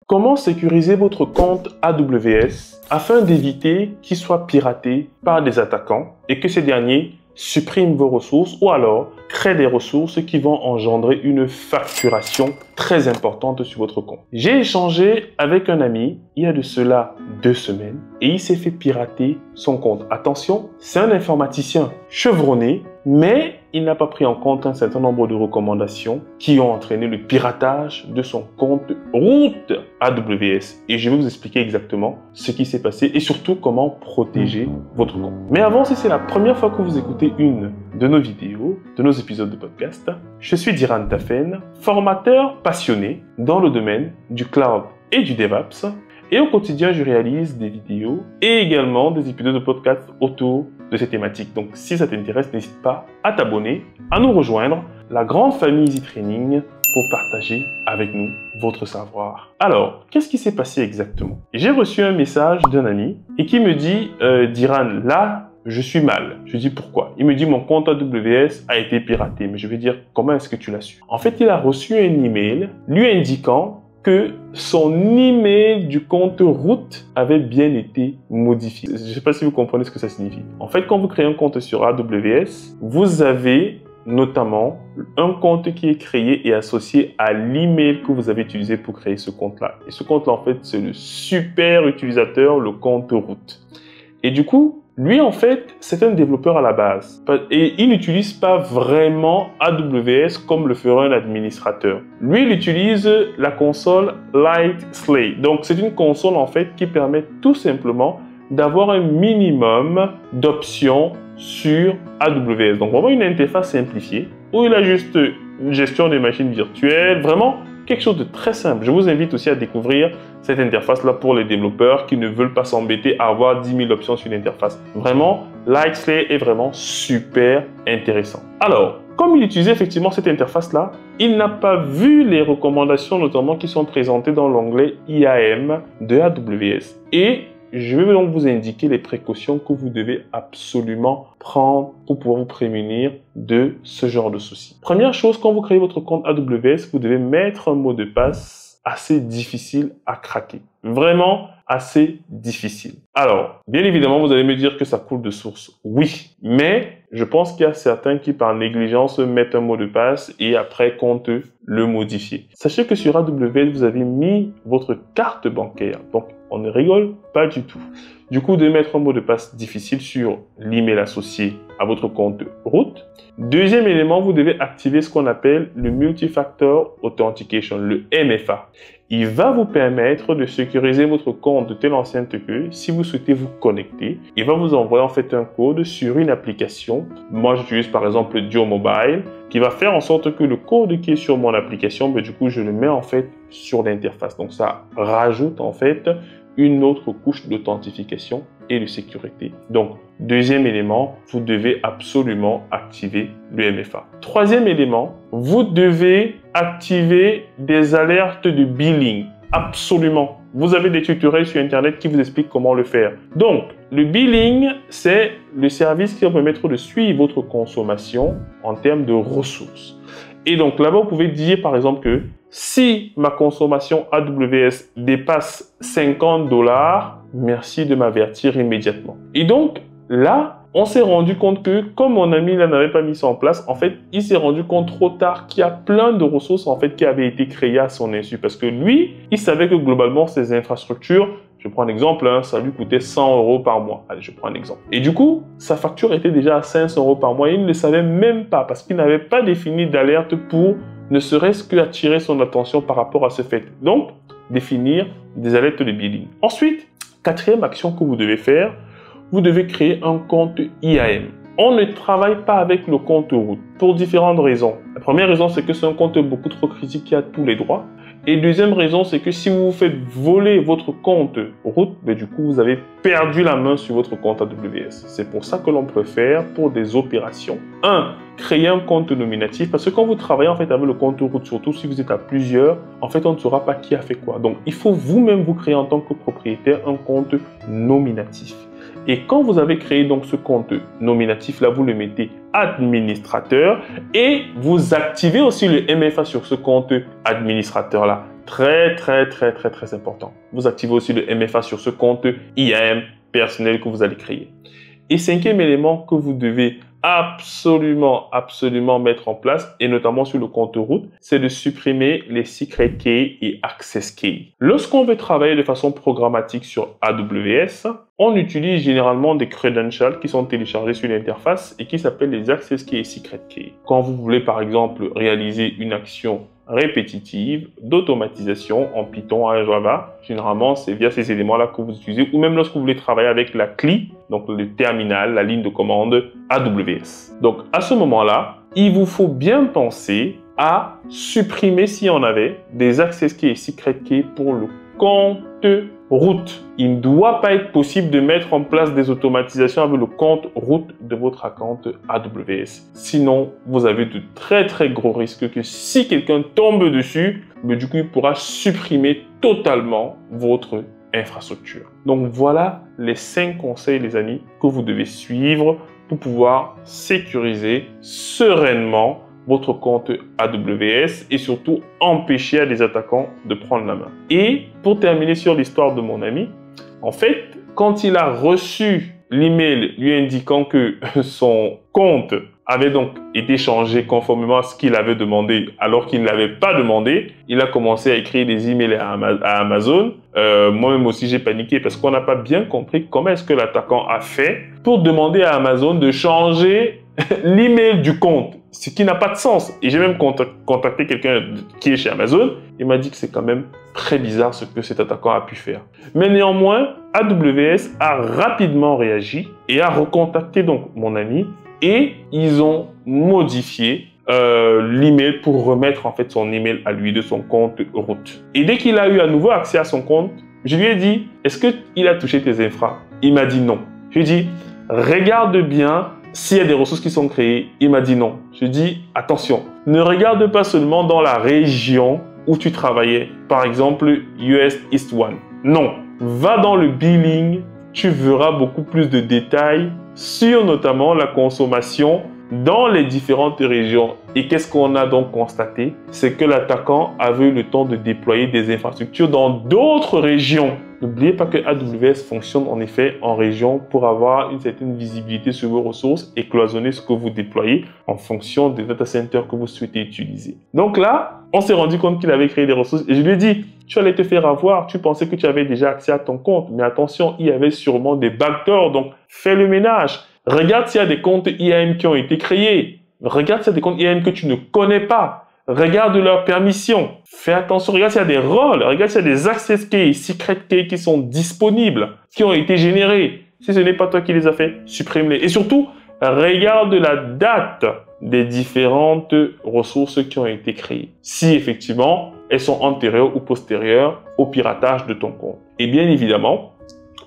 Comment sécuriser votre compte AWS afin d'éviter qu'il soit piraté par des attaquants et que ces derniers suppriment vos ressources ou alors créent des ressources qui vont engendrer une facturation très importante sur votre compte. J'ai échangé avec un ami il y a de cela 2 semaines et il s'est fait pirater son compte. Attention, c'est un informaticien chevronné, mais il n'a pas pris en compte un certain nombre de recommandations qui ont entraîné le piratage de son compte root AWS. Et je vais vous expliquer exactement ce qui s'est passé et surtout comment protéger votre compte. Mais avant, si c'est la première fois que vous écoutez une de nos vidéos, de nos épisodes de podcast, je suis Diran Tafen, formateur passionné dans le domaine du cloud et du DevOps. Et au quotidien, je réalise des vidéos et également des épisodes de podcast autour de ces thématiques. Donc, si ça t'intéresse, n'hésite pas à t'abonner, à nous rejoindre, la grande famille Easy Training, pour partager avec nous votre savoir. Alors, qu'est-ce qui s'est passé exactement? J'ai reçu un message d'un ami et qui me dit Diran, là, je suis mal. Je dis pourquoi? Il me dit mon compte AWS a été piraté. Mais je vais dire comment est-ce que tu l'as su? En fait, il a reçu un email lui indiquant que son email du compte root avait bien été modifié. Je ne sais pas si vous comprenez ce que ça signifie. En fait, quand vous créez un compte sur AWS, vous avez notamment un compte qui est créé et associé à l'email que vous avez utilisé pour créer ce compte-là. Et ce compte-là, en fait, c'est le super utilisateur, le compte root. Et du coup, lui, en fait, c'est un développeur à la base. Et il n'utilise pas vraiment AWS comme le ferait un administrateur. Lui, il utilise la console Lightslate. Donc, c'est une console, en fait, qui permet tout simplement d'avoir un minimum d'options sur AWS. Donc, vraiment une interface simplifiée où il a juste une gestion des machines virtuelles. Vraiment, quelque chose de très simple. Je vous invite aussi à découvrir cette interface-là pour les développeurs qui ne veulent pas s'embêter à avoir 10 000 options sur l'interface. Vraiment, Lightslate est vraiment super intéressant. Alors, comme il utilisait effectivement cette interface-là, il n'a pas vu les recommandations notamment qui sont présentées dans l'onglet IAM de AWS. Et je vais donc vous indiquer les précautions que vous devez absolument prendre pour pouvoir vous prémunir de ce genre de soucis. Première chose, quand vous créez votre compte AWS, vous devez mettre un mot de passe assez difficile à craquer. Vraiment assez difficile. Alors, bien évidemment, vous allez me dire que ça coule de source. Oui, mais je pense qu'il y a certains qui, par négligence, mettent un mot de passe et après comptent le modifier. Sachez que sur AWS, vous avez mis votre carte bancaire. Donc, on ne rigole pas du tout. Du coup, de mettre un mot de passe difficile sur l'email associé à votre compte root. Deuxième élément, vous devez activer ce qu'on appelle le Multi-Factor Authentication, le MFA. Il va vous permettre de sécuriser votre compte de telle enceinte que si vous souhaitez vous connecter, il va vous envoyer en fait un code sur une application. Moi, j'utilise par exemple Duo Mobile qui va faire en sorte que le code qui est sur mon application, du coup, je le mets en fait sur l'interface. Donc, ça rajoute en fait une autre couche d'authentification et de sécurité. Donc, deuxième élément, vous devez absolument activer le MFA. Troisième élément, vous devez activer des alertes de billing. Absolument. Vous avez des tutoriels sur Internet qui vous expliquent comment le faire. Donc, le billing, c'est le service qui va permettre de suivre votre consommation en termes de ressources. Et donc, là-bas, vous pouvez dire, par exemple, que si ma consommation AWS dépasse $50, merci de m'avertir immédiatement. Et donc, là, on s'est rendu compte que, comme mon ami là n'avait pas mis ça en place, en fait, il s'est rendu compte trop tard qu'il y a plein de ressources, en fait, qui avaient été créées à son insu. Parce que lui, il savait que globalement, ces infrastructures, je prends un exemple, ça lui coûtait 100 € par mois. Allez, je prends un exemple. Et du coup, sa facture était déjà à 500 € par mois. Et il ne le savait même pas parce qu'il n'avait pas défini d'alerte pour ne serait-ce qu'attirer son attention par rapport à ce fait. Donc, définir des alertes de billing. Ensuite, quatrième action que vous devez faire, vous devez créer un compte IAM. On ne travaille pas avec le compte root pour différentes raisons. La première raison, c'est que c'est un compte beaucoup trop critique qui a tous les droits. Et deuxième raison, c'est que si vous vous faites voler votre compte root, du coup, vous avez perdu la main sur votre compte AWS. C'est pour ça que l'on préfère, pour des opérations, 1. Créer un compte nominatif, parce que quand vous travaillez en fait avec le compte root, surtout si vous êtes à plusieurs, en fait, on ne saura pas qui a fait quoi. Donc, il faut vous-même vous créer en tant que propriétaire un compte nominatif. Et quand vous avez créé donc ce compte nominatif là, vous le mettez administrateur et vous activez aussi le MFA sur ce compte administrateur là. Très important. Vous activez aussi le MFA sur ce compte IAM personnel que vous allez créer. Et cinquième élément que vous devez absolument mettre en place, et notamment sur le compte route, c'est de supprimer les secret key et access key. Lorsqu'on veut travailler de façon programmatique sur AWS, on utilise généralement des credentials qui sont téléchargés sur l'interface et qui s'appellent les access key et secret key. Quand vous voulez par exemple réaliser une action répétitive d'automatisation en Python, en Java, généralement c'est via ces éléments-là que vous utilisez, ou même lorsque vous voulez travailler avec la CLI, donc le terminal, la ligne de commande AWS. Donc à ce moment-là, il vous faut bien penser à supprimer, s'il y en avait, des access keys et secret keys pour le compte route. Il ne doit pas être possible de mettre en place des automatisations avec le compte route de votre account AWS. Sinon, vous avez de très gros risques que si quelqu'un tombe dessus, du coup, il pourra supprimer totalement votre infrastructure. Donc voilà les 5 conseils, les amis, que vous devez suivre pour pouvoir sécuriser sereinement votre compte AWS et surtout empêcher à des attaquants de prendre la main. Et pour terminer sur l'histoire de mon ami, en fait, quand il a reçu l'email lui indiquant que son compte avait donc été changé conformément à ce qu'il avait demandé alors qu'il ne l'avait pas demandé, il a commencé à écrire des emails à Amazon. Moi-même aussi, j'ai paniqué parce qu'on n'a pas bien compris comment est-ce que l'attaquant a fait pour demander à Amazon de changer l'email du compte, ce qui n'a pas de sens. Et j'ai même contacté quelqu'un qui est chez Amazon. Il m'a dit que c'est quand même très bizarre ce que cet attaquant a pu faire. Mais néanmoins, AWS a rapidement réagi et a recontacté donc mon ami et ils ont modifié l'email pour remettre en fait son email à lui de son compte route. Et dès qu'il a eu à nouveau accès à son compte, je lui ai dit, est-ce qu'il a touché tes infras? Il m'a dit non. Je lui ai dit, regarde bien s'il y a des ressources qui sont créées. Il m'a dit non. Je dis attention, ne regarde pas seulement dans la région où tu travaillais, par exemple US East 1. Non, va dans le billing, tu verras beaucoup plus de détails sur notamment la consommation dans les différentes régions. Et qu'est-ce qu'on a donc constaté? C'est que l'attaquant avait eu le temps de déployer des infrastructures dans d'autres régions. N'oubliez pas que AWS fonctionne en effet en région pour avoir une certaine visibilité sur vos ressources et cloisonner ce que vous déployez en fonction des data centers que vous souhaitez utiliser. Donc là, on s'est rendu compte qu'il avait créé des ressources et je lui ai dit, tu allais te faire avoir, tu pensais que tu avais déjà accès à ton compte, mais attention, il y avait sûrement des backdoors, donc fais le ménage. Regarde s'il y a des comptes IAM qui ont été créés. Regarde s'il y a des comptes IAM que tu ne connais pas. Regarde leurs permissions. Fais attention. Regarde s'il y a des rôles. Regarde s'il y a des access keys, secret keys qui sont disponibles, qui ont été générés. Si ce n'est pas toi qui les as fait, supprime-les. Et surtout, regarde la date des différentes ressources qui ont été créées. Si effectivement, elles sont antérieures ou postérieures au piratage de ton compte. Et bien évidemment,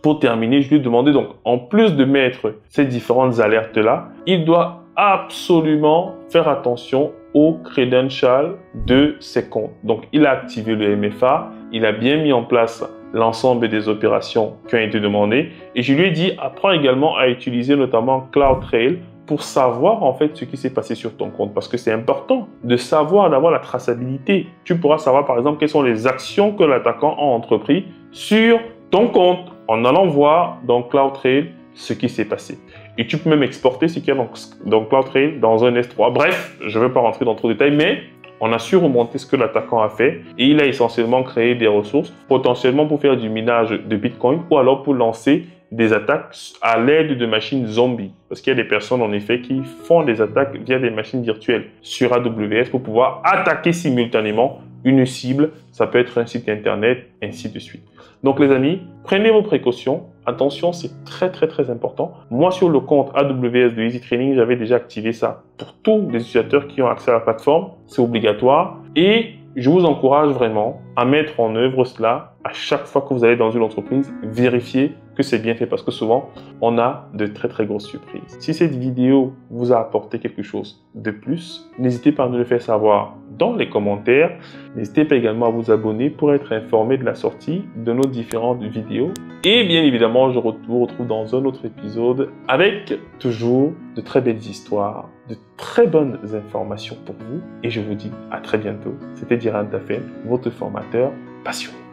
pour terminer, je lui ai demandé donc, en plus de mettre ces différentes alertes-là, il doit absolument faire attention aux credentials de ses comptes. Donc, il a activé le MFA, il a bien mis en place l'ensemble des opérations qui ont été demandées et je lui ai dit, apprends également à utiliser notamment CloudTrail pour savoir en fait ce qui s'est passé sur ton compte parce que c'est important de savoir, d'avoir la traçabilité. Tu pourras savoir par exemple quelles sont les actions que l'attaquant a entreprises sur ton compte en allant voir dans CloudTrail ce qui s'est passé. Et tu peux même exporter ce qu'il y a dans CloudTrail dans un S3. Bref, je ne vais pas rentrer dans trop de détails, mais on a su remonter ce que l'attaquant a fait et il a essentiellement créé des ressources potentiellement pour faire du minage de Bitcoin ou alors pour lancer des attaques à l'aide de machines zombies. Parce qu'il y a des personnes en effet qui font des attaques via des machines virtuelles sur AWS pour pouvoir attaquer simultanément une cible. Ça peut être un site internet, ainsi de suite. Donc les amis, prenez vos précautions. Attention, c'est très important. Moi, sur le compte AWS de Easy Training, j'avais déjà activé ça pour tous les utilisateurs qui ont accès à la plateforme. C'est obligatoire. Et je vous encourage vraiment à mettre en œuvre cela à chaque fois que vous allez dans une entreprise. Vérifiez que c'est bien fait parce que souvent, on a de très très grosses surprises. Si cette vidéo vous a apporté quelque chose de plus, n'hésitez pas à nous le faire savoir dans les commentaires. N'hésitez pas également à vous abonner pour être informé de la sortie de nos différentes vidéos. Et bien évidemment, je vous retrouve dans un autre épisode avec toujours de très belles histoires, de très bonnes informations pour vous. Et je vous dis à très bientôt. C'était Diran Tafen, votre formateur passionné.